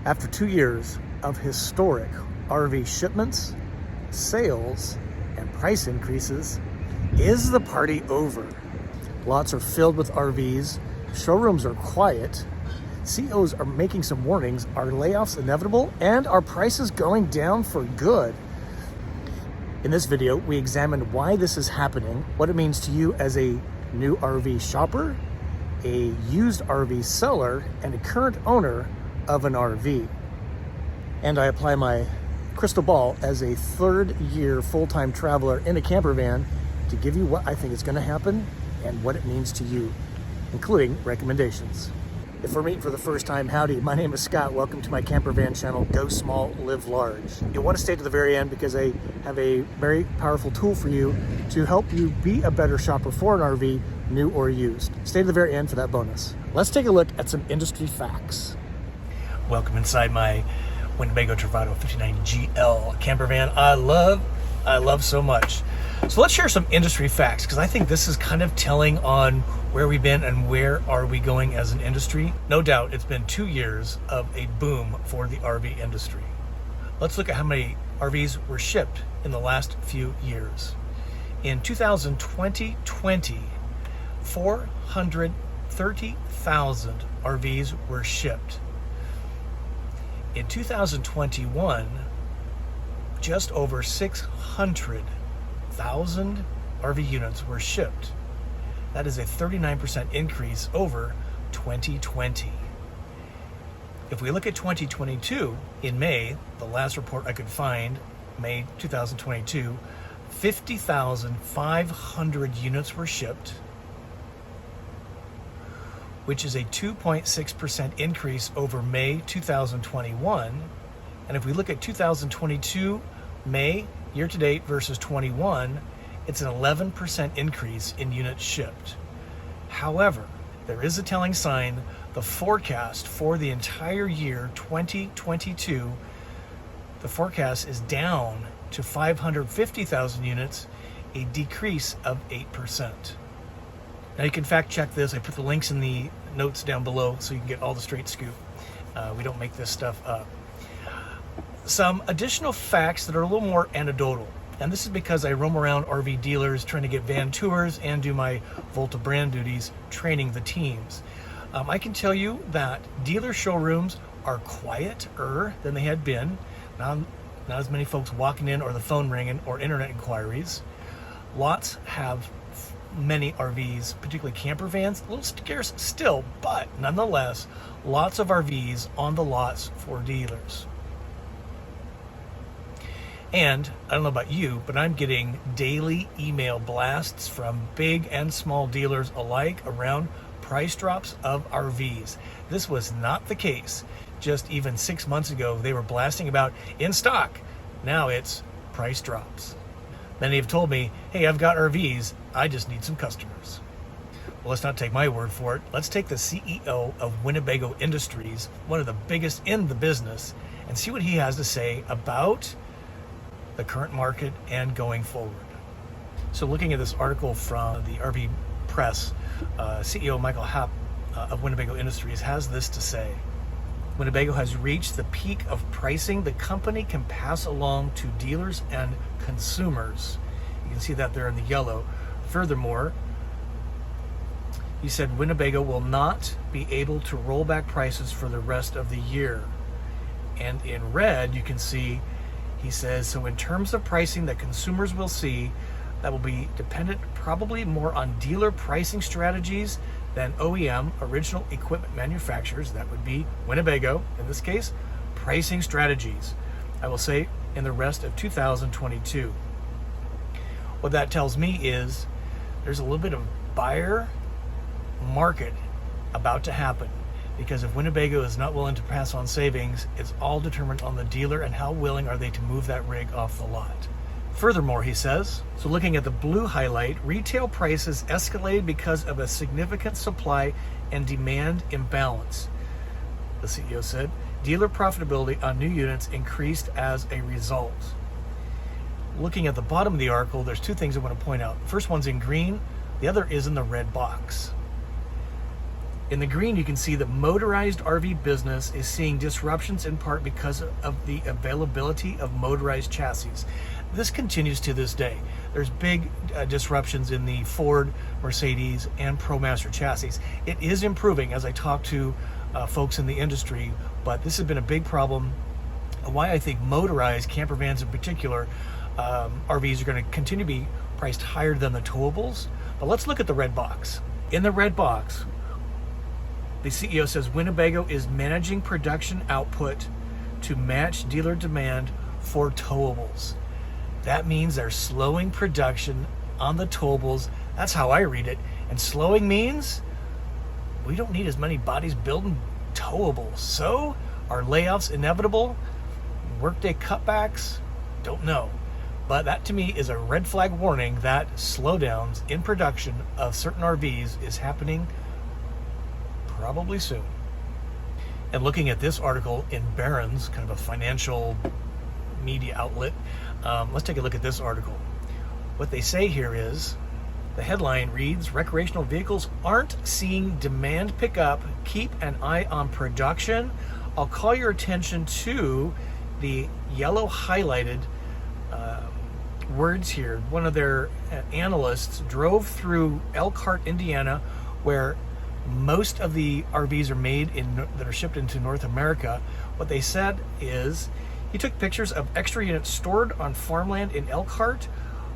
After 2 years of historic RV shipments, sales, and price increases, is the party over? Lots are filled with RVs, showrooms are quiet, CEOs are making some warnings, are layoffs inevitable, and are prices going down for good? In this video, we examine why this is happening, what it means to you as a new RV shopper, a used RV seller, and a current owner of an RV. And I apply my crystal ball as a third-year full-time traveler in a camper van to give you what I think is going to happen and what it means to you, including recommendations. If we're meeting for the first time, howdy, my name is Scott. Welcome to my camper van channel, Go Small, Live Large. You'll want to stay to the very end because I have a very powerful tool for you to help you be a better shopper for an RV, new or used. Stay to the very end for that bonus. Let's take a look at some industry facts. Welcome inside my Winnebago Travado 59GL camper van I love so much. So let's share some industry facts because I think this is kind of telling on where we've been and where are we going as an industry. No doubt it's been 2 years of a boom for the RV industry. Let's look at how many RVs were shipped in the last few years. In 2020, 430,000 RVs were shipped. In 2021, just over 600,000 RV units were shipped. That is a 39% increase over 2020. If we look at 2022, in May, the last report I could find, May 2022, 50,500 units were shipped, which is a 2.6% increase over May 2021. And if we look at 2022, May year-to-date versus 21, it's an 11% increase in units shipped. However, there is a telling sign. The forecast for the entire year 2022, the forecast is down to 550,000 units, a decrease of 8%. Now you can fact check this. I put the links in the notes down below so you can get all the straight scoop. We don't make this stuff up. Some additional facts that are a little more anecdotal. And this is because I roam around RV dealers trying to get van tours and do my Volta brand duties, training the teams. I can tell you that dealer showrooms are quieter than they had been. Not as many folks walking in or the phone ringing or internet inquiries. Lots have many RVs, particularly camper vans, a little scarce still, but nonetheless, lots of RVs on the lots for dealers. And I don't know about you, but I'm getting daily email blasts from big and small dealers alike around price drops of RVs. This was not the case just even 6 months ago. They were blasting about in stock. Now it's price drops. Many have told me, hey, I've got RVs, I just need some customers. Well, let's not take my word for it. Let's take the CEO of Winnebago Industries, one of the biggest in the business, and see what he has to say about the current market and going forward. So looking at this article from the RV Press, CEO Michael Happ of Winnebago Industries has this to say. Winnebago has reached the peak of pricing the company can pass along to dealers and consumers. You can see that there in the yellow. Furthermore, he said Winnebago will not be able to roll back prices for the rest of the year. And in red, you can see, he says, so in terms of pricing that consumers will see, that will be dependent probably more on dealer pricing strategies than OEM, original equipment manufacturers, that would be Winnebago, in this case, pricing strategies, I will say, in the rest of 2022. What that tells me is there's a little bit of buyer market about to happen, because if Winnebago is not willing to pass on savings, it's all determined on the dealer and how willing are they to move that rig off the lot. Furthermore, he says, so looking at the blue highlight, retail prices escalated because of a significant supply and demand imbalance. The CEO said, dealer profitability on new units increased as a result. Looking at the bottom of the article, there's two things I want to point out. The first one's in green, the other is in the red box. In the green, you can see that motorized RV business is seeing disruptions in part because of the availability of motorized chassis. This continues to this day. There's big disruptions in the Ford, Mercedes, and ProMaster chassis. It is improving as I talk to folks in the industry, but this has been a big problem. Why I think motorized camper vans in particular, RVs are going to continue to be priced higher than the towables. But let's look at the red box. In the red box, the CEO says Winnebago is managing production output to match dealer demand for towables. That means they're slowing production on the towables. That's how I read it. And slowing means we don't need as many bodies building towables. So are layoffs inevitable? Workday cutbacks? Don't know. But that to me is a red flag warning that slowdowns in production of certain RVs is happening probably soon. And looking at this article in Barron's, kind of a financial media outlet, let's take a look at this article. What they say here is, the headline reads, recreational vehicles aren't seeing demand pick up. Keep an eye on production. I'll call your attention to the yellow highlighted words here. One of their analysts drove through Elkhart, Indiana, where most of the RVs are made that are shipped into North America. What they said is he took pictures of extra units stored on farmland in Elkhart.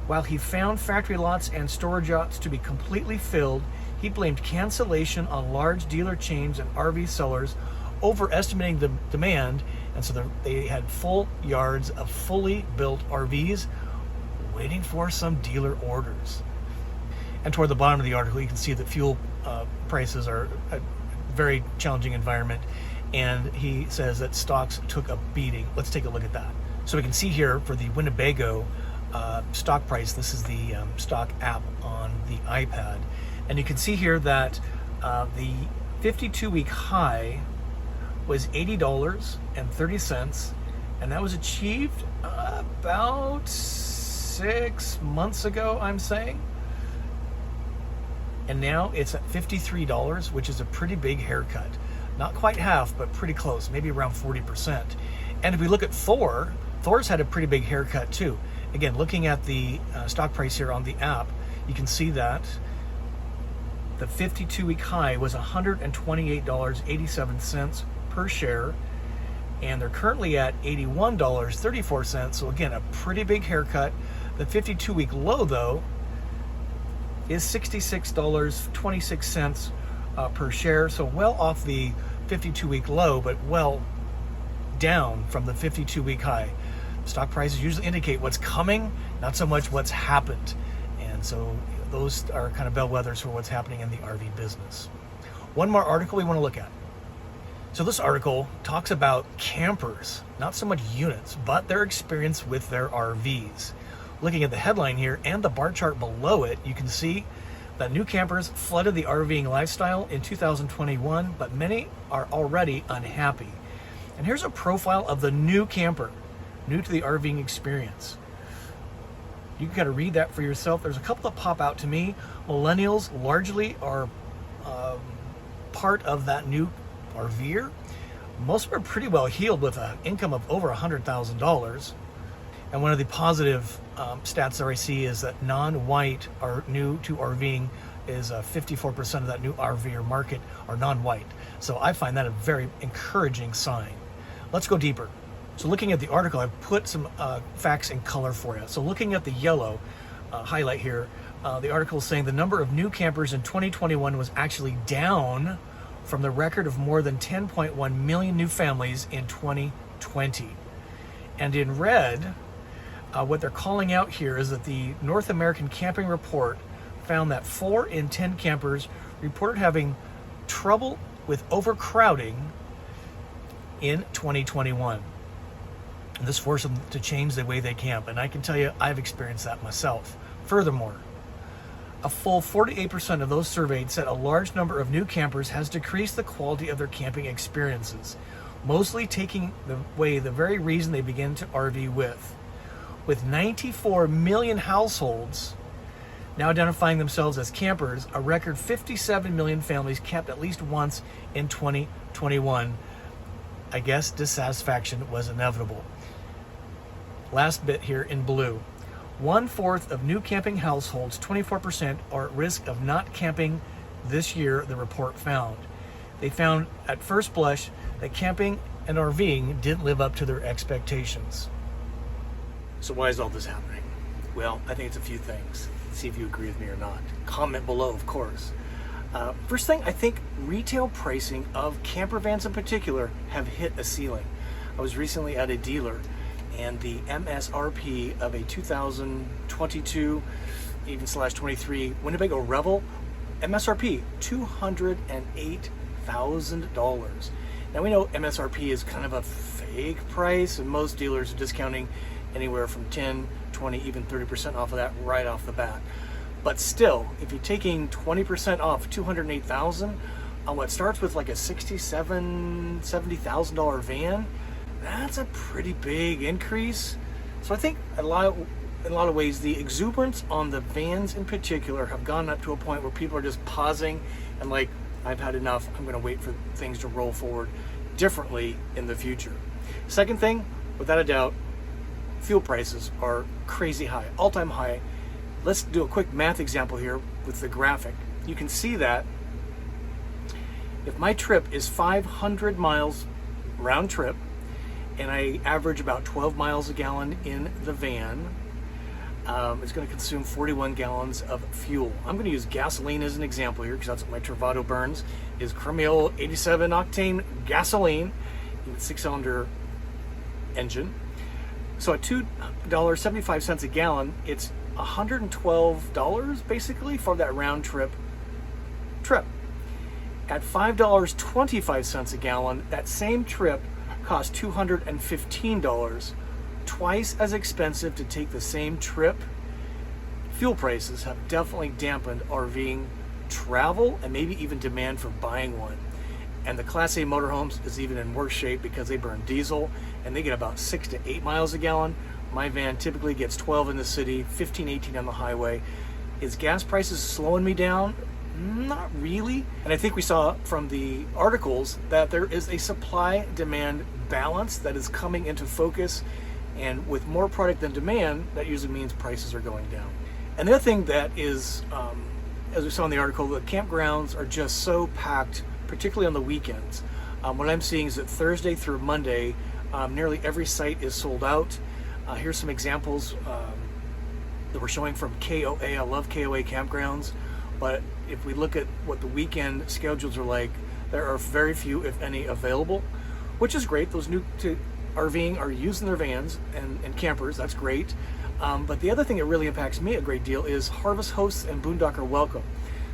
While he found factory lots and storage yachts to be completely filled, he blamed cancellation on large dealer chains and RV sellers overestimating the demand, and so they had full yards of fully built RVs waiting for some dealer orders. And toward the bottom of the article, you can see that fuel prices are a very challenging environment, and he says that stocks took a beating. Let's take a look at that. So we can see here for the Winnebago stock price, this is the stock app on the iPad, and you can see here that the 52-week high was $80.30, and that was achieved about 6 months ago, I'm saying. And now it's at $53, which is a pretty big haircut. Not quite half, but pretty close, maybe around 40%. And if we look at Thor's had a pretty big haircut too. Again, looking at the stock price here on the app, you can see that the 52-week high was $128.87 per share, and they're currently at $81.34. So again, a pretty big haircut. The 52-week low, though, is $66.26 per share. So well off the 52-week low, but well down from the 52-week high. Stock prices usually indicate what's coming, not so much what's happened. And so those are kind of bellwethers for what's happening in the RV business. One more article we want to look at. So this article talks about campers, not so much units, but their experience with their RVs. Looking at the headline here and the bar chart below it, you can see that new campers flooded the RVing lifestyle in 2021, but many are already unhappy. And here's a profile of the new camper, new to the RVing experience. You can kind of read that for yourself. There's a couple that pop out to me. Millennials largely are part of that new RVer. Most of them are pretty well heeled with an income of over $100,000. And one of the positive stats that I see is that non-white are new to RVing is 54% of that new RVer market are non-white. So I find that a very encouraging sign. Let's go deeper. So looking at the article, I've put some facts in color for you. So looking at the yellow highlight here, the article is saying the number of new campers in 2021 was actually down from the record of more than 10.1 million new families in 2020. And in red, what they're calling out here is that the North American Camping Report found that 4 in 10 campers reported having trouble with overcrowding in 2021. And this forced them to change the way they camp, and I can tell you I've experienced that myself. Furthermore, a full 48% of those surveyed said a large number of new campers has decreased the quality of their camping experiences, mostly taking away the very reason they begin to RV with. With 94 million households, Now identifying themselves as campers, a record 57 million families camped at least once in 2021. I guess dissatisfaction was inevitable. Last bit here in blue. 1/4 of new camping households, 24%, are at risk of not camping this year, the report found. They found at first blush that camping and RVing didn't live up to their expectations. So why is all this happening? Well, I think it's a few things. See if you agree with me or not. Comment below, of course. First thing, I think retail pricing of camper vans in particular have hit a ceiling. I was recently at a dealer, and the MSRP of a 2022, even /23 Winnebago Revel, MSRP $208,000. Now we know MSRP is kind of a fake price, and most dealers are discounting anywhere from 10, 20, even 30% off of that right off the bat. But still, if you're taking 20% off $208,000 on what starts with like a $67,000, $70,000 van, that's a pretty big increase. So I think in a lot of ways, the exuberance on the vans in particular have gone up to a point where people are just pausing and like, I've had enough. I'm going to wait for things to roll forward differently in the future. Second thing, without a doubt, fuel prices are crazy high, all-time high. Let's do a quick math example here with the graphic. You can see that if my trip is 500 miles round trip, and I average about 12 miles a gallon in the van, it's going to consume 41 gallons of fuel. I'm going to use gasoline as an example here because that's what my Travado burns, is Cremiel 87 octane gasoline in a 6-cylinder engine. So at $2.75 a gallon, it's $112 basically for that round trip. At $5.25 a gallon, that same trip costs $215, twice as expensive to take the same trip. Fuel prices have definitely dampened RVing travel and maybe even demand for buying one. And the Class A motorhomes is even in worse shape because they burn diesel and they get about 6 to 8 miles a gallon. My van typically gets 12 in the city, 15, 18 on the highway. Is gas prices slowing me down? Not really. And I think we saw from the articles that there is a supply-demand balance that is coming into focus. And with more product than demand, that usually means prices are going down. And the other thing that is, as we saw in the article, the campgrounds are just so packed, particularly on the weekends. What I'm seeing is that Thursday through Monday, nearly every site is sold out. Here's some examples that we're showing from KOA. I love KOA campgrounds, but if we look at what the weekend schedules are like, there are very few, if any, available, which is great. Those new to RVing are using their vans and campers. That's great. But the other thing that really impacts me a great deal is Harvest Hosts and Boondocker Welcome.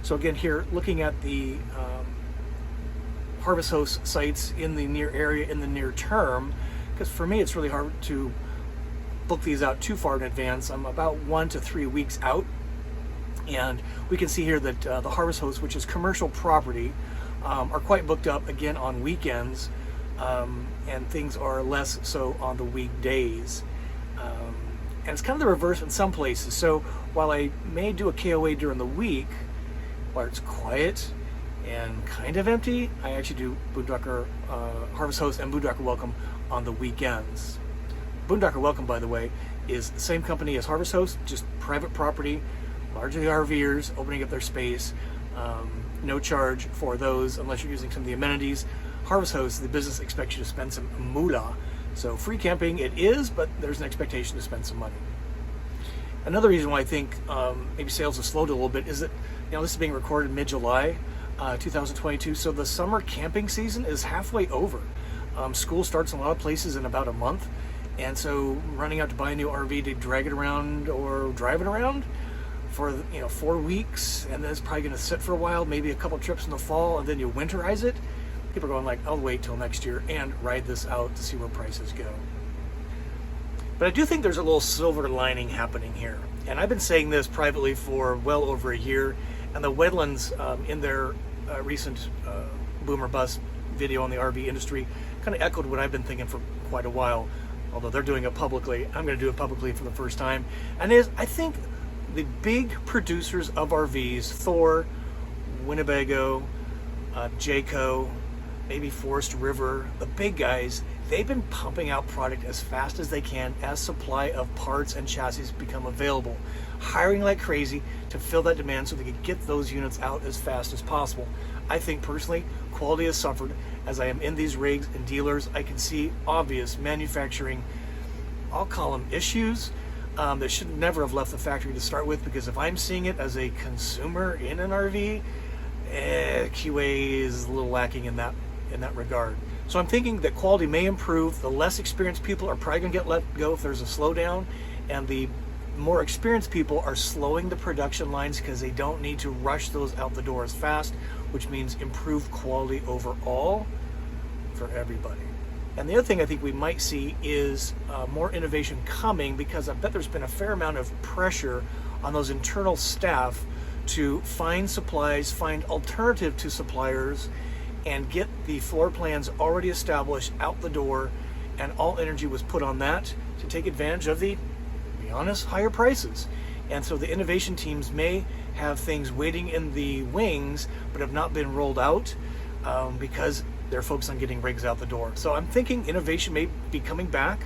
So again, here looking at the Harvest Host sites in the near area in the near term, because for me it's really hard to book these out too far in advance. I'm about 1 to 3 weeks out, and we can see here that the Harvest Host, which is commercial property, are quite booked up again on weekends, and things are less so on the weekdays. And it's kind of the reverse in some places. So while I may do a KOA during the week, where it's quiet and kind of empty, I actually do Boondocker Harvest Host and Boondocker Welcome on the weekends. Boondocker Welcome, by the way, is the same company as Harvest Host, just private property, largely RVers opening up their space. No charge for those unless you're using some of the amenities. Harvest Host, the business expects you to spend some moolah. So free camping it is, but there's an expectation to spend some money. Another reason why I think maybe sales have slowed a little bit is that, this is being recorded mid-July 2022, so the summer camping season is halfway over. School starts in a lot of places in about a month, and so running out to buy a new RV to drag it around or drive it around for 4 weeks, and then it's probably going to sit for a while, maybe a couple trips in the fall, and then you winterize it. People are going like, I'll wait till next year and ride this out to see where prices go. But I do think there's a little silver lining happening here. And I've been saying this privately for well over a year. And the Wedlands, in their recent Boomer Bust video on the RV industry, kind of echoed what I've been thinking for quite a while. Although they're doing it publicly, I'm going to do it publicly for the first time. And I think the big producers of RVs, Thor, Winnebago, Jayco, maybe Forest River, the big guys, they've been pumping out product as fast as they can as supply of parts and chassis become available, hiring like crazy to fill that demand so they can get those units out as fast as possible. I think personally, quality has suffered. As I am in these rigs and dealers, I can see obvious manufacturing, I'll call them issues, that should never have left the factory to start with, because if I'm seeing it as a consumer in an RV, QA is a little lacking in that regard. So I'm thinking that quality may improve. The less experienced people are probably going to get let go if there's a slowdown, and the more experienced people are slowing the production lines because they don't need to rush those out the door as fast, which means improved quality overall for everybody. And the other thing I think we might see is more innovation coming, because I bet there's been a fair amount of pressure on those internal staff to find supplies, find alternative to suppliers, and get the floor plans already established out the door, and all energy was put on that to take advantage of the, to be honest, higher prices. And so the innovation teams may have things waiting in the wings but have not been rolled out because they're focused on getting rigs out the door. So I'm thinking innovation may be coming back.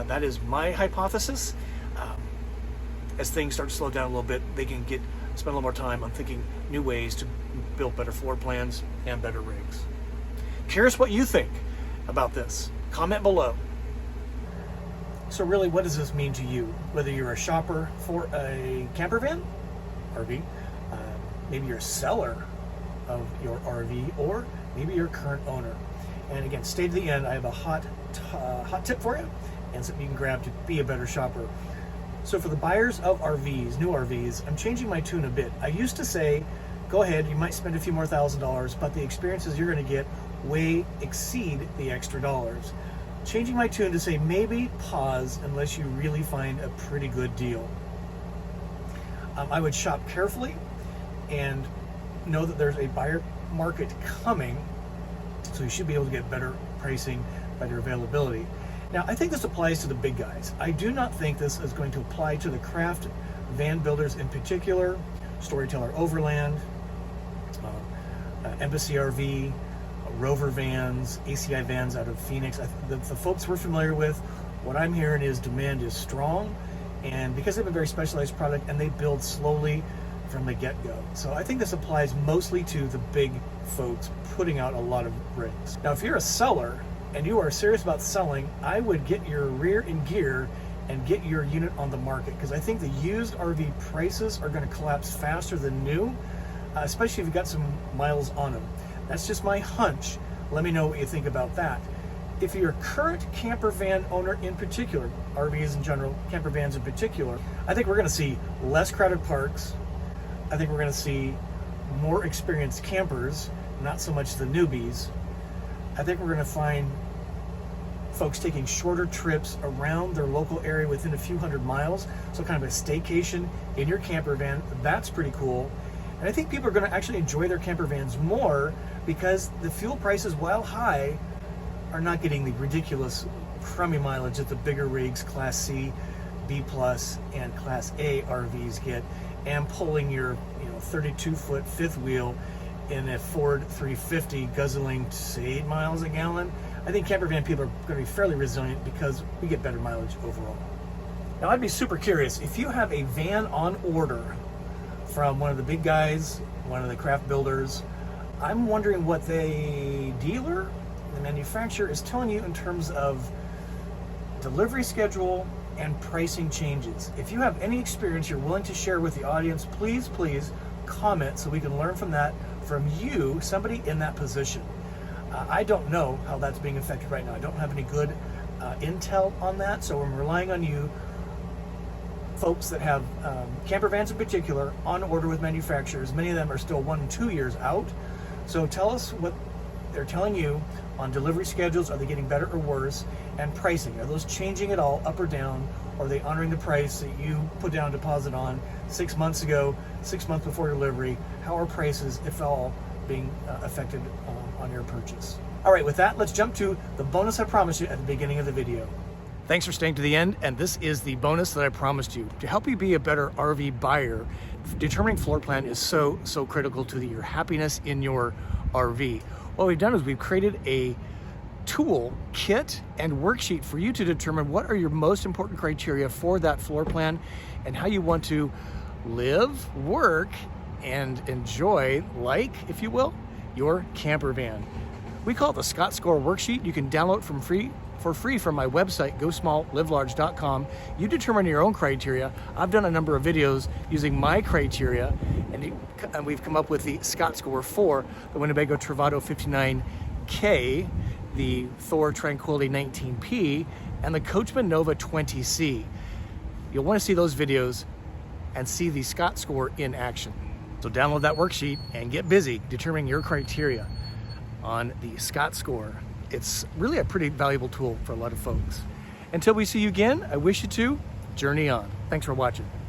That is my hypothesis. As things start to slow down a little bit, they can spend a little more time on thinking new ways to build better floor plans and better rigs. Curious what you think about this. Comment below. So really, what does this mean to you? Whether you're a shopper for a camper van, RV, maybe you're a seller of your RV, or maybe you're a current owner. And again, stay to the end. I have a hot tip for you, and something you can grab to be a better shopper. So for the buyers of RVs, new RVs, I'm changing my tune a bit. I used to say, go ahead, you might spend a few more $1,000s, but the experiences you're going to get way exceed the extra dollars. Changing my tune to say maybe pause unless you really find a pretty good deal. I would shop carefully and know that there's a buyer market coming, so you should be able to get better pricing, better availability. Now, I think this applies to the big guys. I do not think this is going to apply to the craft van builders in particular, Storyteller Overland, Embassy RV, Rover Vans, ACI Vans out of Phoenix. The folks we're familiar with, what I'm hearing is demand is strong, and because they have a very specialized product and they build slowly from the get-go. So I think this applies mostly to the big folks putting out a lot of rigs. Now, if you're a seller and you are serious about selling, I would get your rear in gear and get your unit on the market, because I think the used RV prices are going to collapse faster than new, especially if you've got some miles on them. That's just my hunch. Let me know what you think about that. If you're a current camper van owner in particular, RVs in general, camper vans in particular, I think we're going to see less crowded parks. I think we're going to see more experienced campers, not so much the newbies. I think we're going to find folks taking shorter trips around their local area within a few hundred miles. So kind of a staycation in your camper van. That's pretty cool. And I think people are going to actually enjoy their camper vans more, because the fuel prices, while high, are not getting the ridiculous crummy mileage that the bigger rigs, Class C, B+, and Class A RVs get, and pulling your 32-foot fifth wheel in a Ford 350 guzzling, say, 8 miles a gallon. I think camper van people are going to be fairly resilient because we get better mileage overall. Now, I'd be super curious, if you have a van on order from one of the big guys, one of the craft builders, I'm wondering what the dealer, the manufacturer, is telling you in terms of delivery schedule and pricing changes. If you have any experience you're willing to share with the audience, please comment so we can learn from that, from you, somebody in that position. I don't know how that's being affected right now. I don't have any good intel on that, so I'm relying on you folks that have camper vans in particular on order with manufacturers. Many of them are still 1 and 2 years out. So tell us what they're telling you on delivery schedules. Are they getting better or worse? And pricing, are those changing at all, up or down? Or are they honoring the price that you put down a deposit on 6 months ago, 6 months before delivery? How are prices, if at all, being affected on your purchase? All right, with that, let's jump to the bonus I promised you at the beginning of the video. Thanks for staying to the end, and this is the bonus that I promised you. To help you be a better RV buyer, determining floor plan is so critical to your happiness in your RV. What we've done is we've created a tool kit and worksheet for you to determine what are your most important criteria for that floor plan and how you want to live, work, and enjoy, like, if you will, your camper van. We call it the Scott Score Worksheet. You can download it for free from my website, GoSmallLiveLarge.com. You determine your own criteria. I've done a number of videos using my criteria, and we've come up with the Scott Score for the Winnebago Travado 59K, the Thor Tranquility 19P, and the Coachman Nova 20C. You'll want to see those videos and see the Scott Score in action. So download that worksheet and get busy determining your criteria on the Scott Score. It's really a pretty valuable tool for a lot of folks. Until we see you again, I wish you to journey on. Thanks for watching.